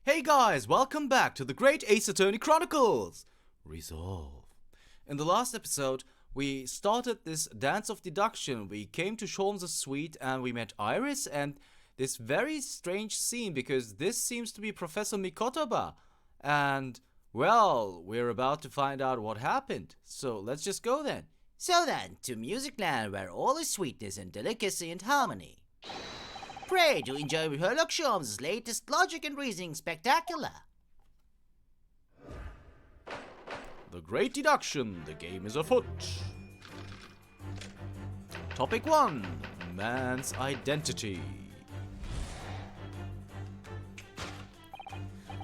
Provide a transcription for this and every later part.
Hey guys, welcome back to the Great Ace Attorney Chronicles! Resolve. In the last episode, we started this dance of deduction. We came to Sholmes' suite and we met Iris and this very strange scene because this seems to be Professor Mikotoba. And, well, we're about to find out what happened. So let's just go then. So then, to Music Land where all is sweetness and delicacy and harmony. Pray to enjoy Sherlock Holmes' latest logic and reasoning spectacular. The Great Deduction, the game is afoot. Topic 1, man's identity.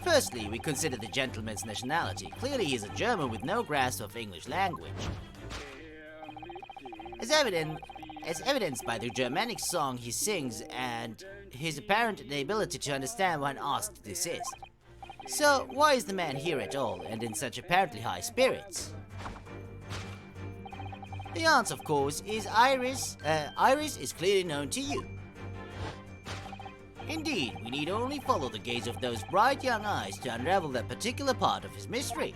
Firstly, we consider the gentleman's nationality. Clearly he is a German with no grasp of English language. As evidenced by the Germanic song he sings and his apparent inability to understand when asked to desist. So, why is the man here at all and in such apparently high spirits? The answer, of course, is Iris. Iris is clearly known to you. Indeed, we need only follow the gaze of those bright young eyes to unravel that particular part of his mystery.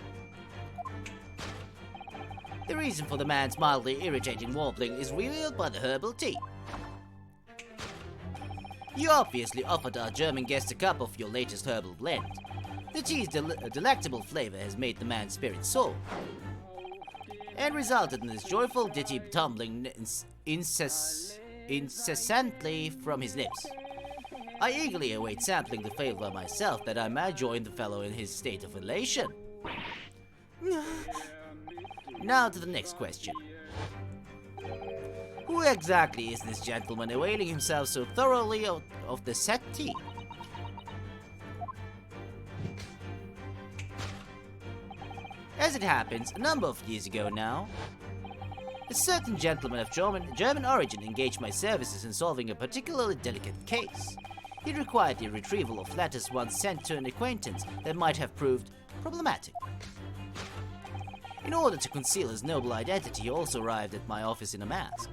The reason for the man's mildly irritating warbling is revealed by the herbal tea. You obviously offered our German guest a cup of your latest herbal blend. The tea's delectable flavor has made the man's spirit soar, and resulted in this joyful ditty tumbling incessantly from his lips. I eagerly await sampling the flavor myself that I may join the fellow in his state of elation. Now to the next question. Who exactly is this gentleman availing himself so thoroughly of the set tea? As it happens, a number of years ago now, a certain gentleman of German origin engaged my services in solving a particularly delicate case. He required the retrieval of letters once sent to an acquaintance that might have proved problematic. In order to conceal his noble identity, he also arrived at my office in a mask.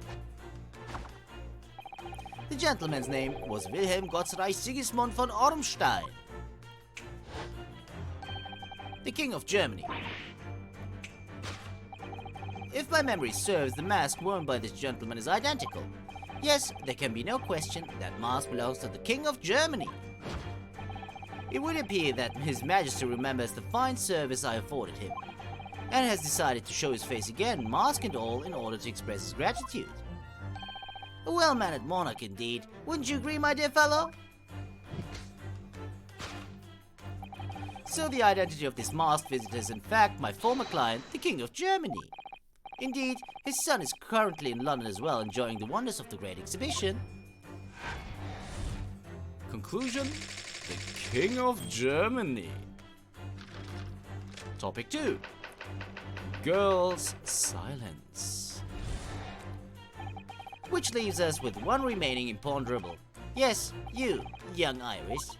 The gentleman's name was Wilhelm Gottreich Sigismund von Ormstein, the King of Germany. If my memory serves, the mask worn by this gentleman is identical. Yes, there can be no question that mask belongs to the King of Germany. It would appear that His Majesty remembers the fine service I afforded him, and has decided to show his face again, mask and all, in order to express his gratitude. A well-mannered monarch indeed, wouldn't you agree, my dear fellow? So the identity of this masked visitor is in fact my former client, the King of Germany. Indeed, his son is currently in London as well, enjoying the wonders of the great exhibition. Conclusion, the King of Germany. Topic 2. Girl's silence. Which leaves us with one remaining imponderable. Yes, you, young Iris.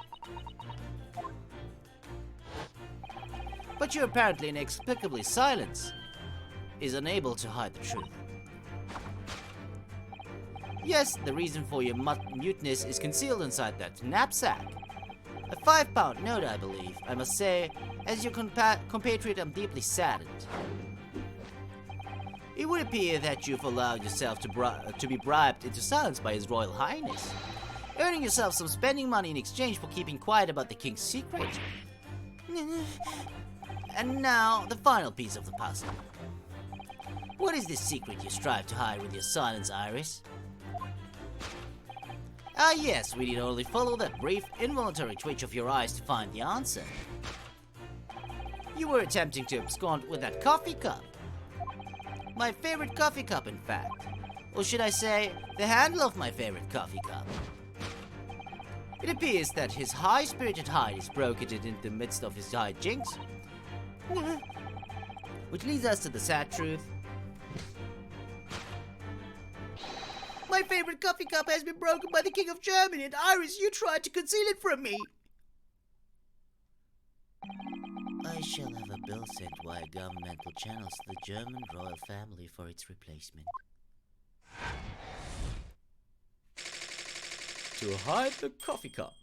But your apparently inexplicably silence is unable to hide the truth. Yes, the reason for your muteness is concealed inside that knapsack. A £5 note, I believe. I must say, as your compatriot, I'm deeply saddened. It would appear that you've allowed yourself to be bribed into silence by His Royal Highness, earning yourself some spending money in exchange for keeping quiet about the King's secret. And now, the final piece of the puzzle. What is this secret you strive to hide with your silence, Iris? Ah yes, we need only follow that brief, involuntary twitch of your eyes to find the answer. You were attempting to abscond with that coffee cup. My favorite coffee cup, in fact. Or should I say, the handle of my favorite coffee cup. It appears that his high-spirited highness broke it in the midst of his high jinks. Which leads us to the sad truth. My favorite coffee cup has been broken by the King of Germany, and Iris, you tried to conceal it from me. I shall have a bill sent via governmental channels to the German royal family for its replacement. To hide the coffee cup.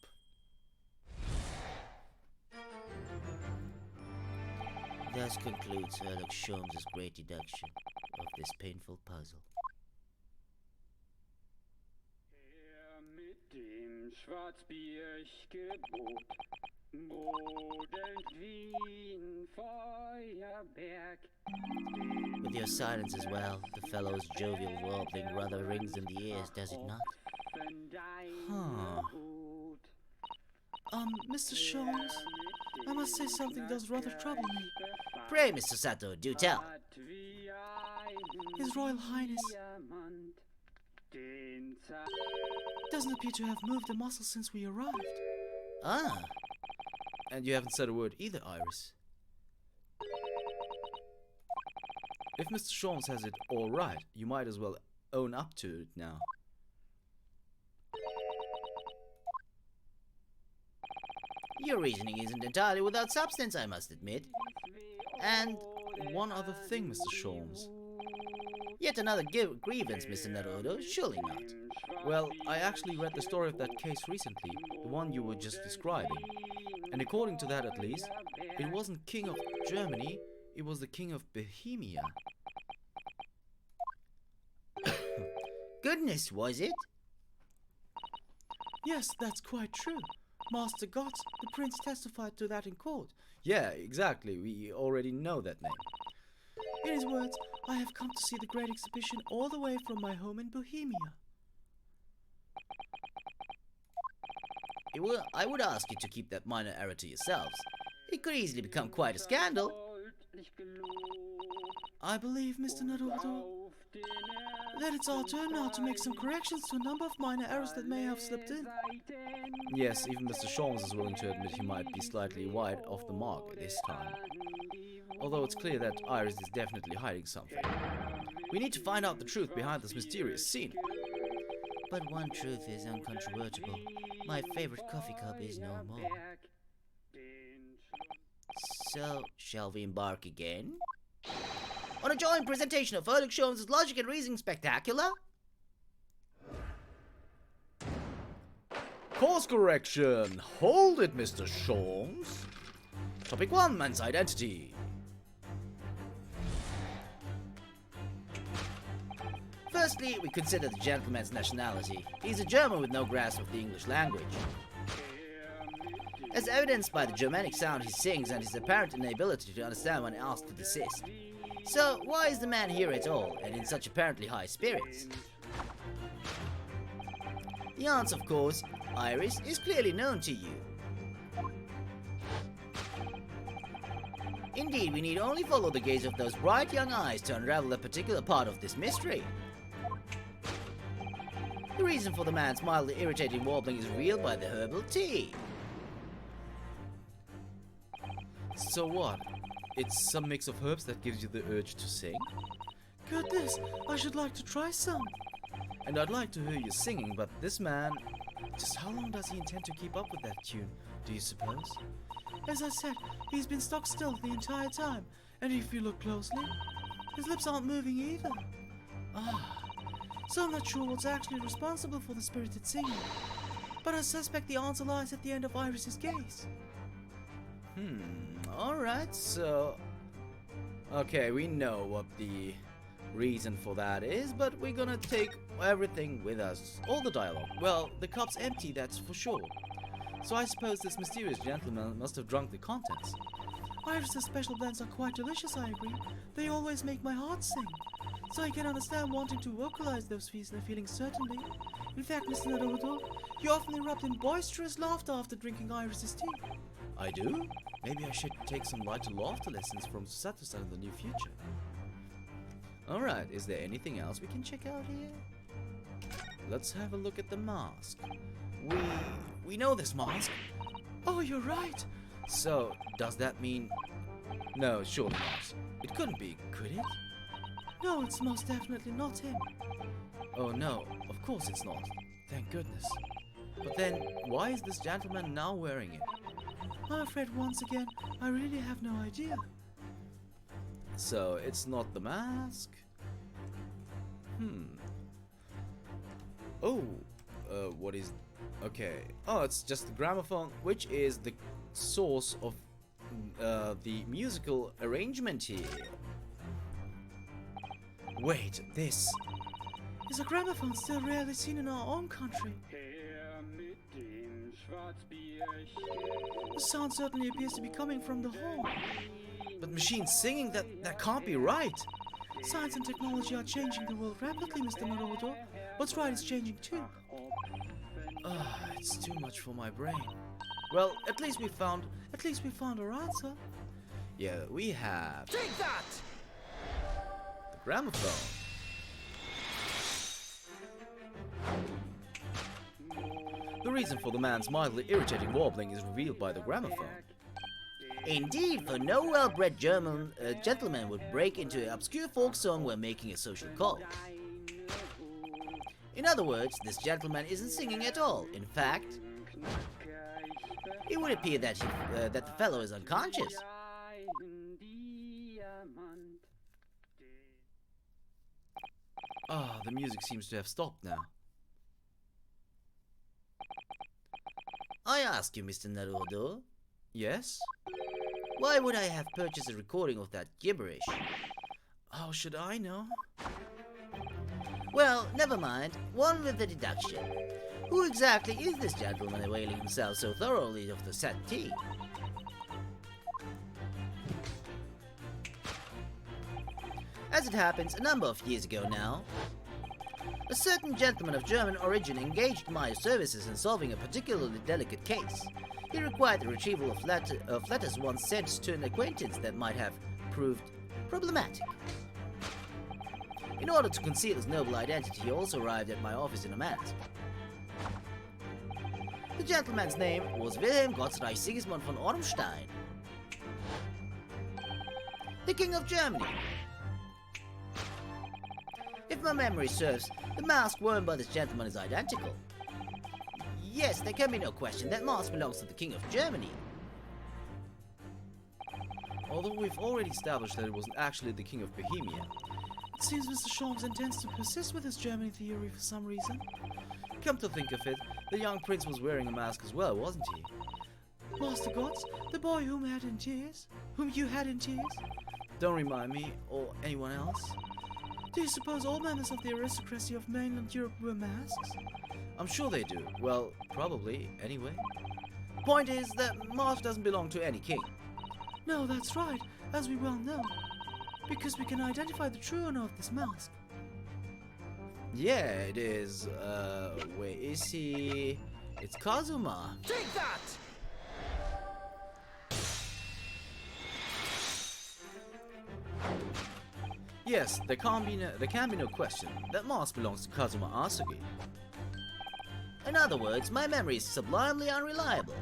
Thus concludes Sherlock Holmes' great deduction of this painful puzzle. Mit dem Schwarzbiergebot brodelt Wien Feuerberg. With your silence as well, the fellow's jovial warbling rather rings in the ears, does it not? Huh. Mr. Sholmes, I must say something does rather trouble me. Pray, Mr. Sato, do tell. His Royal Highness doesn't appear to have moved a muscle since we arrived. Ah, And you haven't said a word either, Iris. If Mr. Sholmes has it all right, you might as well own up to it now. your reasoning isn't entirely without substance, I must admit. And One other thing, Mr. Sholmes. yet another grievance, Mr. Naruto, surely not. Well, I actually read the story of that case recently, the one you were just describing. And according to that at least, it wasn't King of Germany, it was the King of Bohemia. Goodness, was it? Yes, that's quite true. Master Gotts, the prince, testified to that in court. Yeah, exactly, we already know that name. In his words, I have come to see the great exhibition all the way from my home in Bohemia. I would ask you to keep that minor error to yourselves. It could easily become quite a scandal. I believe, Mr. Naruto, that it's our turn now to make some corrections to a number of minor errors that may have slipped in. Yes, even Mr. Sholmes is willing to admit he might be slightly wide off the mark this time. Although it's clear that Iris is definitely hiding something. We need to find out the truth behind this mysterious scene. But one truth is uncontrovertible. My favorite coffee cup is no more. So, shall we embark again? On a joint presentation of Sherlock Holmes' Logic and Reasoning Spectacular? Course correction! Hold it, Mr. Sholmes! Topic 1, man's identity. Firstly, we consider the gentleman's nationality. He's a German with no grasp of the English language. As evidenced by the Germanic sound he sings and his apparent inability to understand when asked to desist. So, why is the man here at all, and in such apparently high spirits? The answer, of course, Iris, is clearly known to you. Indeed, we need only follow the gaze of those bright young eyes to unravel a particular part of this mystery. The reason for the man's mildly irritating warbling is revealed by the herbal tea. So what? It's some mix of herbs that gives you the urge to sing? Goodness, I should like to try some. And I'd like to hear you singing, but this man... Just how long does he intend to keep up with that tune, do you suppose? As I said, he's been stock still the entire time, and if you look closely, his lips aren't moving either. So I'm not sure what's actually responsible for the spirited singing, but I suspect the answer lies at the end of Iris's gaze. Alright, so... Okay, we know what the reason for that is, but we're gonna take everything with us. All the dialogue. Well, the cup's empty, that's for sure. So I suppose this mysterious gentleman must have drunk the contents. Iris's special blends are quite delicious, I agree. They always make my heart sing. So I can understand wanting to vocalize those feelings, certainly. In fact, Mr. Naruto, you often erupt in boisterous laughter after drinking Iris's tea. I do? Maybe I should take some lighter laughter lessons from Sato-san in the near future. Alright, is there anything else we can check out here? Let's have a look at the mask. We know this mask. Oh, you're right. So, does that mean... No, surely not. It couldn't be, could it? No, it's most definitely not him. Oh no, of course it's not. Thank goodness. But then, why is this gentleman now wearing it? I'm afraid once again, I really have no idea. So, it's not the mask? Oh, what is... Okay. Oh, it's just the gramophone, which is the source of the musical arrangement here. Wait, this is a gramophone still rarely seen in our own country. Her mit dem Schwarzbierchen. The sound certainly appears to be coming from the hall. But machines singing, that can't be right. Science and technology are changing the world rapidly, Mr. Marodo. What's right is changing too. It's too much for my brain. Well, at least we found our answer. Yeah, we have. Take that! The gramophone. The reason for the man's mildly irritating warbling is revealed by the gramophone. Indeed, for no well-bred German gentleman would break into an obscure folk song when making a social call. In other words, this gentleman isn't singing at all. In fact, it would appear that the fellow is unconscious. The music seems to have stopped now. I ask you, Mr. Naruhodo, Yes? why would I have purchased a recording of that gibberish? How should I know? Well, never mind. One with the deduction. Who exactly is this gentleman availing himself so thoroughly of the set tea? As it happens, a number of years ago now, a certain gentleman of German origin engaged my services in solving a particularly delicate case. He required the retrieval of letters once sent to an acquaintance that might have proved problematic. In order to conceal his noble identity, he also arrived at my office in a mask. The gentleman's name was Wilhelm Gottsreich Sigismund von Ormstein, the King of Germany. If my memory serves, the mask worn by this gentleman is identical. Yes, there can be no question that mask belongs to the King of Germany. Although we've already established that it wasn't actually the King of Bohemia. It seems Mr. Sholmes intends to persist with his Germany theory for some reason. Come to think of it, the young prince was wearing a mask as well, wasn't he? Master Gotts, the boy whom you had in tears? Don't remind me, or anyone else. Do you suppose all members of the aristocracy of mainland Europe wear masks? I'm sure they do. Well, probably, anyway. Point is that mask doesn't belong to any king. No, that's right, as we well know. Because we can identify the true owner of this mask. Yeah, it is, where is he? It's Kazuma. Take that! Yes, there can be no question. That mask belongs to Kazuma Asugi. In other words, my memory is sublimely unreliable.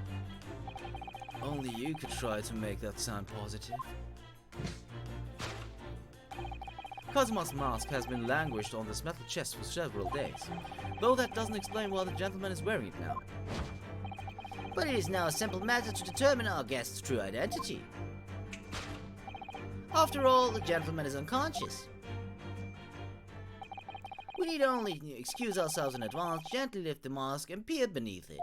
Only you could try to make that sound positive. Kazuma's mask has been languished on this metal chest for several days, though that doesn't explain why the gentleman is wearing it now. But it is now a simple matter to determine our guest's true identity. After all, the gentleman is unconscious. We need only excuse ourselves in advance, gently lift the mask, and peer beneath it.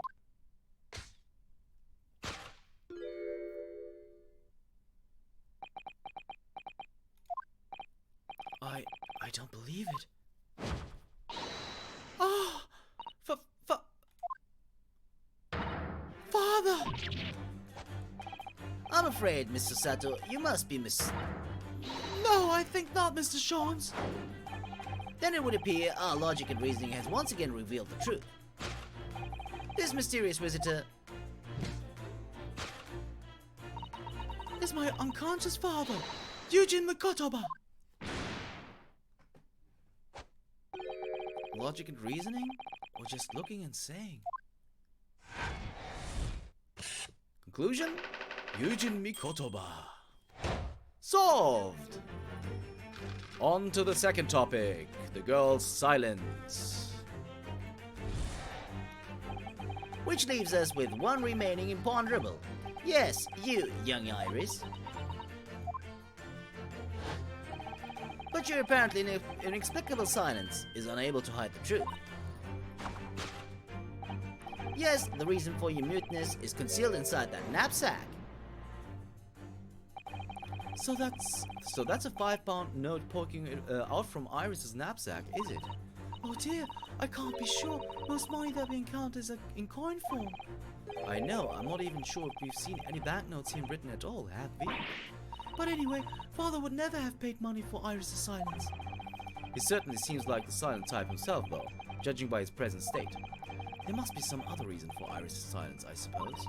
I don't believe it. Oh! Father! I'm afraid, Mr. Sato, you must be No, I think not, Mr. Sholmes. Then it would appear our logic and reasoning has once again revealed the truth. This mysterious visitor is my unconscious father, Eugene Mikotoba. Logic and reasoning, or just looking and saying? Conclusion? Eugene Mikotoba. Solved! On to the second topic, the girl's silence. which leaves us with one remaining imponderable. Yes, you, young Iris. But your apparently inexplicable silence is unable to hide the truth. Yes, the reason for your muteness is concealed inside that knapsack. So that's a £5 note poking out from Iris's knapsack, is it? Oh dear, I can't be sure. Most money that we encounter is in coin form. I know, I'm not even sure if we've seen any banknotes here written at all, have we? But anyway, Father would never have paid money for Iris's silence. He certainly seems like the silent type himself, though, judging by his present state. There must be some other reason for Iris's silence, I suppose.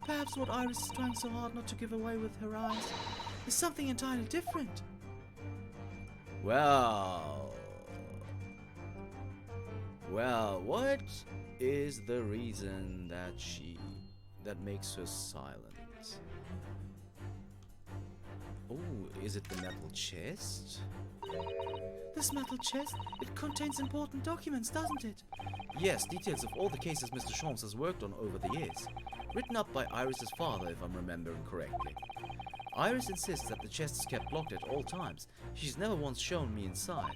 Perhaps what Iris is trying so hard not to give away with her eyes is something entirely different. Well, what is the reason that makes her silent? Oh, is it the metal chest? This metal chest? It contains important documents, doesn't it? Yes, details of all the cases Mr. Sholmes has worked on over the years. Written up by Iris's father, if I'm remembering correctly. Iris insists that the chest is kept locked at all times. She's never once shown me inside.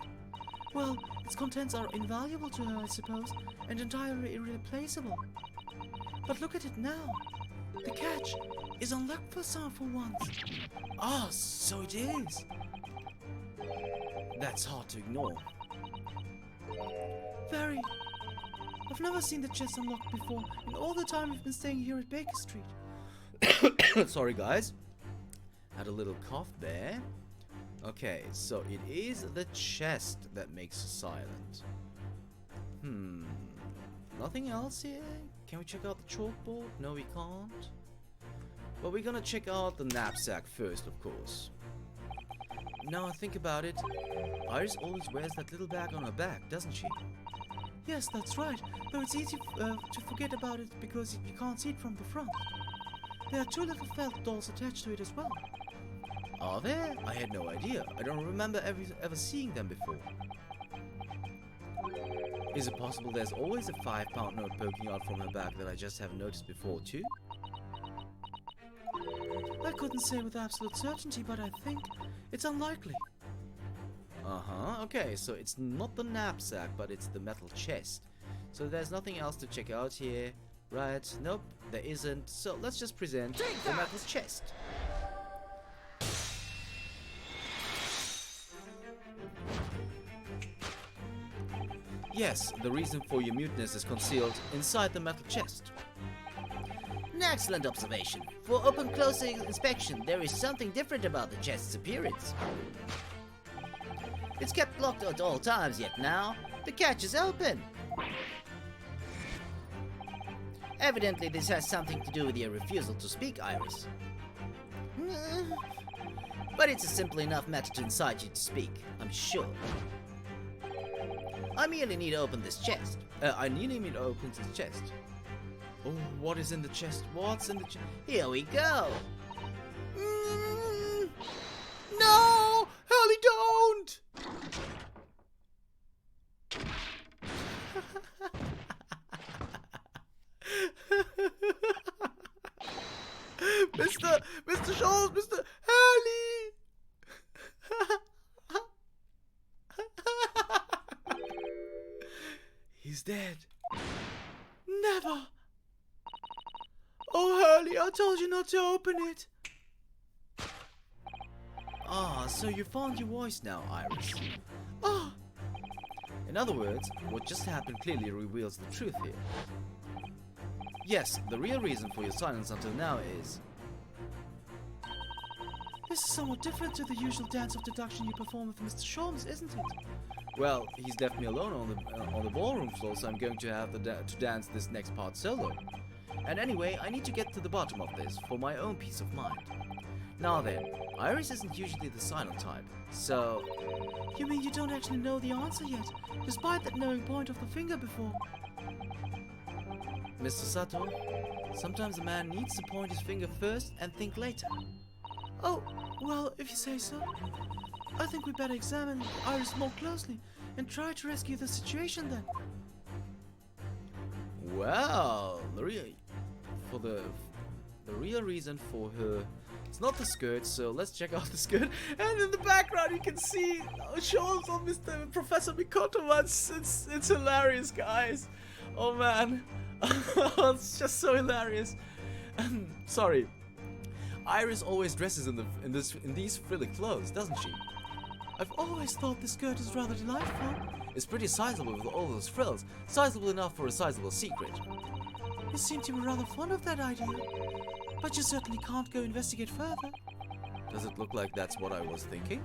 Well, its contents are invaluable to her, I suppose, and entirely irreplaceable. But look at it now. The catch is unlocked for once. Ah, so it is. That's hard to ignore. Very. I've never seen the chest unlocked before, in all the time we've been staying here at Baker Street. Sorry, guys. Had a little cough there. Okay, so it is the chest that makes us silent. Nothing else here? Can we check out the chalkboard? No, we can't. But we're gonna check out the knapsack first, of course. Now I think about it, Iris always wears that little bag on her back, doesn't she? Yes, that's right, though it's easy to forget about it because you can't see it from the front. There are 2 little felt dolls attached to it as well. Are there? I had no idea. I don't remember ever seeing them before. Is it possible there's always a £5 note poking out from her back that I just haven't noticed before too? I couldn't say with absolute certainty, but I think it's unlikely. Okay, so it's not the knapsack, but it's the metal chest. So there's nothing else to check out here. Right, nope, there isn't. So let's just present the metal chest. Yes, the reason for your muteness is concealed inside the metal chest. An excellent observation. For open-close inspection, there is something different about the chest's appearance. It's kept locked at all times, yet now the catch is open. Evidently, this has something to do with your refusal to speak, Iris. But it's a simple enough matter to incite you to speak, I'm sure. I merely need to open this chest. I need him to open this chest. Oh, what is in the chest? What's in the chest? Here we go. No! Hurley, don't! Mr. Sholmes, Mr. Hurley! He's dead. Never! Oh, Hurley, I told you not to open it. Ah, so you found your voice now, Iris. Ah! In other words, what just happened clearly reveals the truth here. Yes, the real reason for your silence until now is... This is somewhat different to the usual dance of deduction you perform with Mr. Sholmes, isn't it? Well, he's left me alone on the ballroom floor, so I'm going to have to dance this next part solo. And anyway, I need to get to the bottom of this for my own peace of mind. Now then, Iris isn't usually the silent type, so... You mean you don't actually know the answer yet, despite that knowing point of the finger before? Mr. Sato, sometimes a man needs to point his finger first and think later. Oh, well, if you say so. I think we better examine Iris more closely and try to rescue the situation then. Well, the real reason for her, it's not the skirt, so let's check out the skirt. And in the background you can see Sholmes on Mr. Professor Mikoto. It's hilarious, guys. Oh man, it's just so hilarious. Sorry. Iris always dresses in these frilly clothes, doesn't she? I've always thought this skirt is rather delightful. It's pretty sizable with all those frills, sizable enough for a sizable secret. You seem to be rather fond of that idea, but you certainly can't go investigate further. Does it look like that's what I was thinking?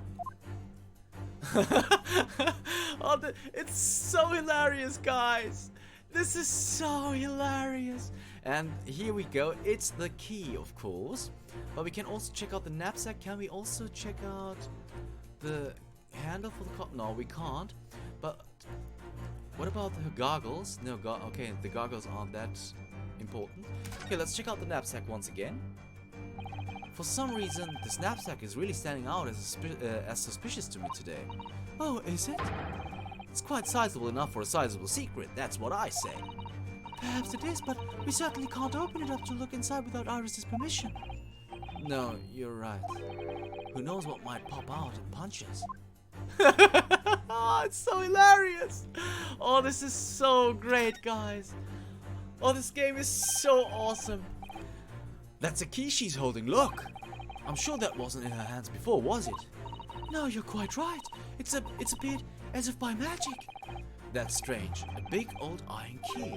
It's so hilarious, guys. This is so hilarious. And here we go. It's the key, of course. But we can also check out the knapsack. Can we also check out the handle for the car? No, we can't. But what about the goggles? No, okay, the goggles aren't that important. Okay, let's check out the knapsack once again. For some reason, this knapsack is really standing out as suspicious to me today. Oh, is it? It's quite sizable enough for a sizable secret, that's what I say. Perhaps it is, but we certainly can't open it up to look inside without Iris's permission. No, you're right. Who knows what might pop out and punch us? Oh, it's so hilarious! Oh, this is so great, guys. Oh, this game is so awesome. That's a key she's holding, look! I'm sure that wasn't in her hands before, was it? No, you're quite right. It's appeared as if by magic. That's strange. A big old iron key.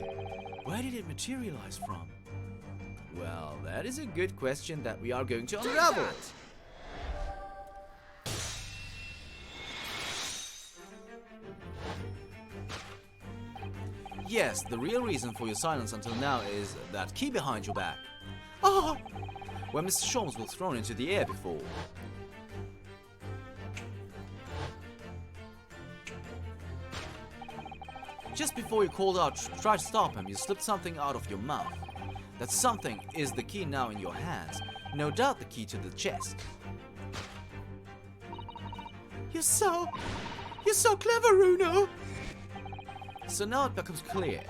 Where did it materialize from? Well, that is a good question that we are going to unravel. Yes, the real reason for your silence until now is that key behind your back. Oh! Where Mr. Sholmes was thrown into the air before. Just before you called out to try to stop him, you slipped something out of your mouth. That something is the key now in your hands. No doubt the key to the chest. You're so clever, Runo! So now it becomes clear.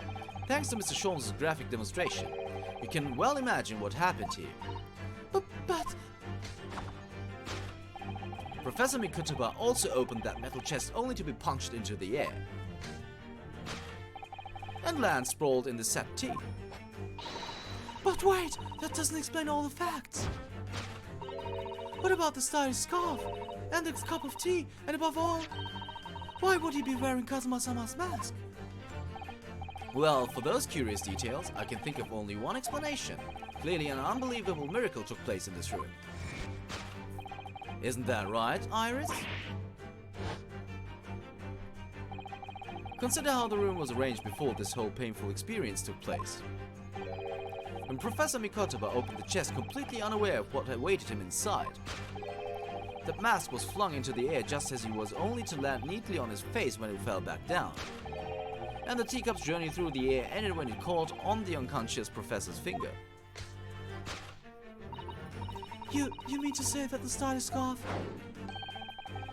Thanks to Mr. Sholmes' graphic demonstration, you can well imagine what happened here. But... Professor Mikutuba also opened that metal chest only to be punched into the air. And land sprawled in the settee. But wait, that doesn't explain all the facts. What about the stylish scarf? And the cup of tea? And above all, why would he be wearing Kazuma-sama's mask? Well, for those curious details, I can think of only one explanation. Clearly an unbelievable miracle took place in this room. Isn't that right, Iris? Consider how the room was arranged before this whole painful experience took place. When Professor Mikotoba opened the chest completely unaware of what awaited him inside, the mask was flung into the air just as he was only to land neatly on his face when it fell back down. And the teacup's journey through the air ended when it caught on the unconscious professor's finger. You mean to say that the stylish scarf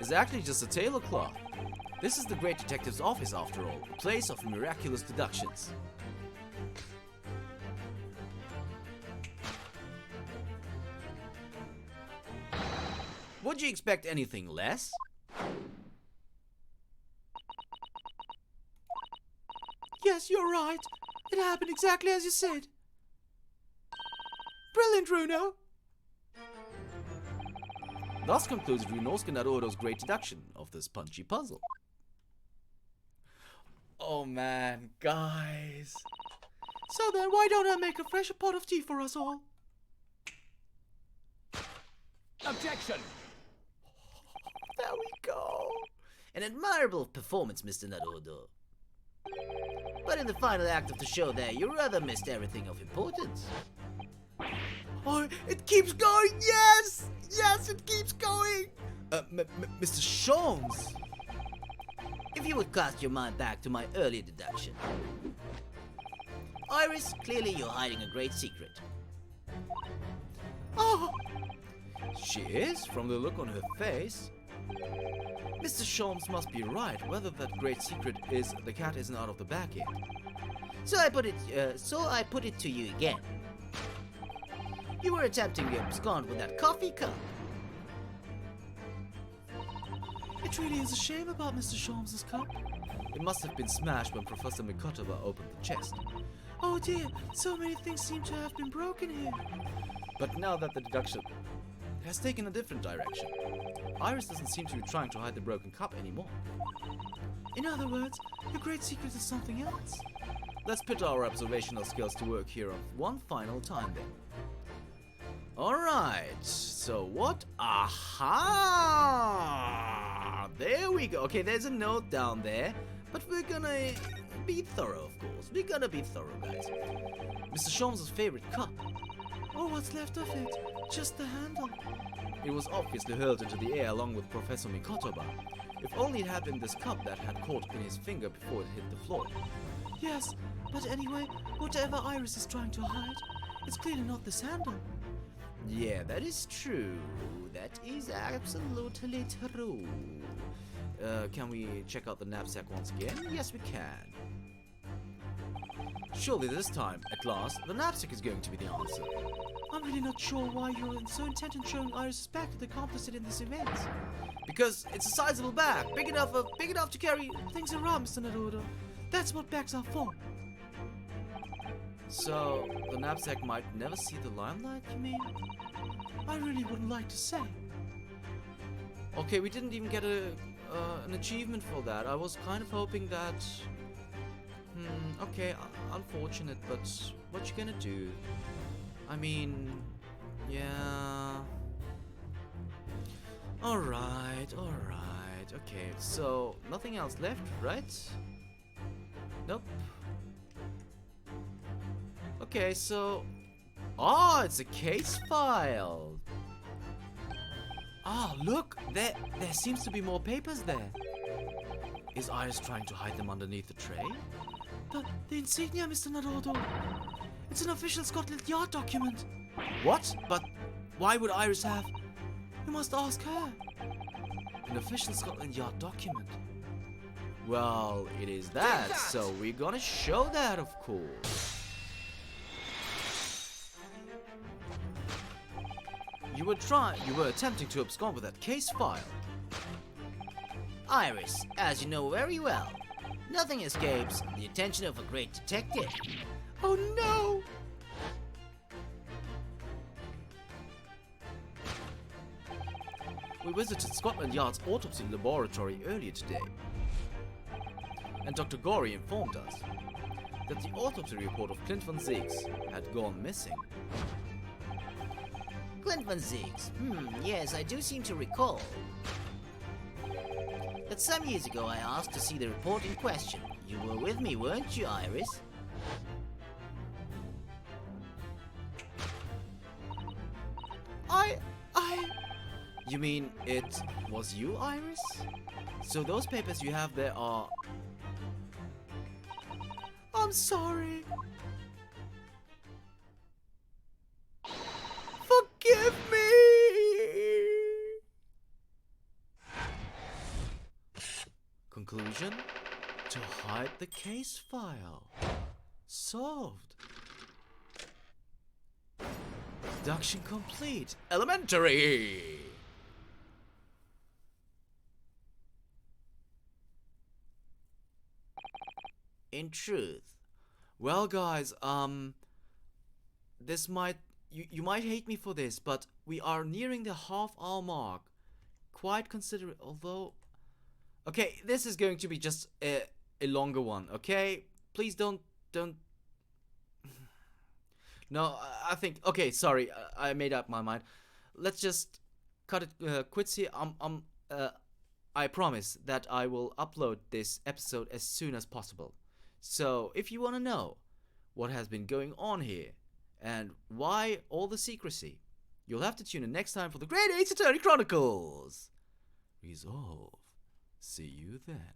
is actually just a tablecloth? This is the great detective's office after all, a place of miraculous deductions. Would you expect anything less? Yes, you're right. It happened exactly as you said. Brilliant, Runo! Thus concludes Ryunosuke Naruhodo's great deduction of this punchy puzzle. Oh man, guys. So then, why don't I make a fresh pot of tea for us all? Objection! There we go. An admirable performance, Mr. Naruhodo. But in the final act of the show there, you rather missed everything of importance. Oh, it keeps going! Yes! Yes, it keeps going! Mr. Sholmes! If you would cast your mind back to my earlier deduction. Iris, clearly you're hiding a great secret. Oh! She is, from the look on her face. Mr. Sholmes must be right, whether that great secret is the cat isn't out of the bag yet. So I put it to you again. You were attempting to abscond with that coffee cup. It really is a shame about Mr. Sholmes' cup. It must have been smashed when Professor Mikotoba opened the chest. Oh dear, so many things seem to have been broken here. But now that the deduction has taken a different direction, Iris doesn't seem to be trying to hide the broken cup anymore. In other words, your great secret is something else. Let's put our observational skills to work here one final time then. Alright, so what? Aha! There we go. Okay, there's a note down there, but we're gonna be thorough, of course. We're gonna be thorough, guys. Mr. Sholmes' favorite cup. Oh, what's left of it? Just the handle. It was obviously hurled into the air along with Professor Mikotoba. If only it had been this cup that had caught in his finger before it hit the floor. Yes, but anyway, whatever Iris is trying to hide, it's clearly not this handle. Yeah, that is true. That is absolutely true. Can we check out the knapsack once again? Yes, we can. Surely this time, at last, the knapsack is going to be the answer. I'm really not sure why you're so intent on showing Iris' back to the complicit in this event. Because it's a sizable bag, big enough to carry things around, Mr. Naruto. That's what bags are for. So, the knapsack might never see the limelight, you mean? I really wouldn't like to say. Okay, we didn't even get an achievement for that. I was kind of hoping that... okay, unfortunate, but what you gonna do? I mean, yeah... Alright, okay, so nothing else left, right? Nope. Okay, so... Oh, it's a case file! Ah, look! There seems to be more papers there. Is Iris trying to hide them underneath the tray? The insignia, Mr. Naruto! It's an official Scotland Yard document! What? But why would Iris have... You must ask her. An official Scotland Yard document. Well, it is that, so we're gonna show that, of course. You were attempting to abscond with that case file. Iris, as you know very well, nothing escapes the attention of a great detective. Oh no! We visited Scotland Yard's autopsy laboratory earlier today, and Dr. Gorey informed us that the autopsy report of Clint Van Zeeks had gone missing. Clint Van Zeeks. Yes, I do seem to recall that some years ago I asked to see the report in question. You were with me, weren't you, Iris? You mean it was you, Iris? So those papers you have there are... I'm sorry. Forgive me! Conclusion? To hide the case file. Solved. Deduction complete. Elementary! In truth. Well, guys, this might... You might hate me for this, but we are nearing the half-hour mark. Quite considerate, although... Okay, this is going to be just a longer one, okay? Please don't... No, I think... Okay, sorry, I made up my mind. Let's just cut it quits here. I promise that I will upload this episode as soon as possible. So, if you want to know what has been going on here, and why all the secrecy, you'll have to tune in next time for the Great Ace Attorney Chronicles. Resolve. See you then.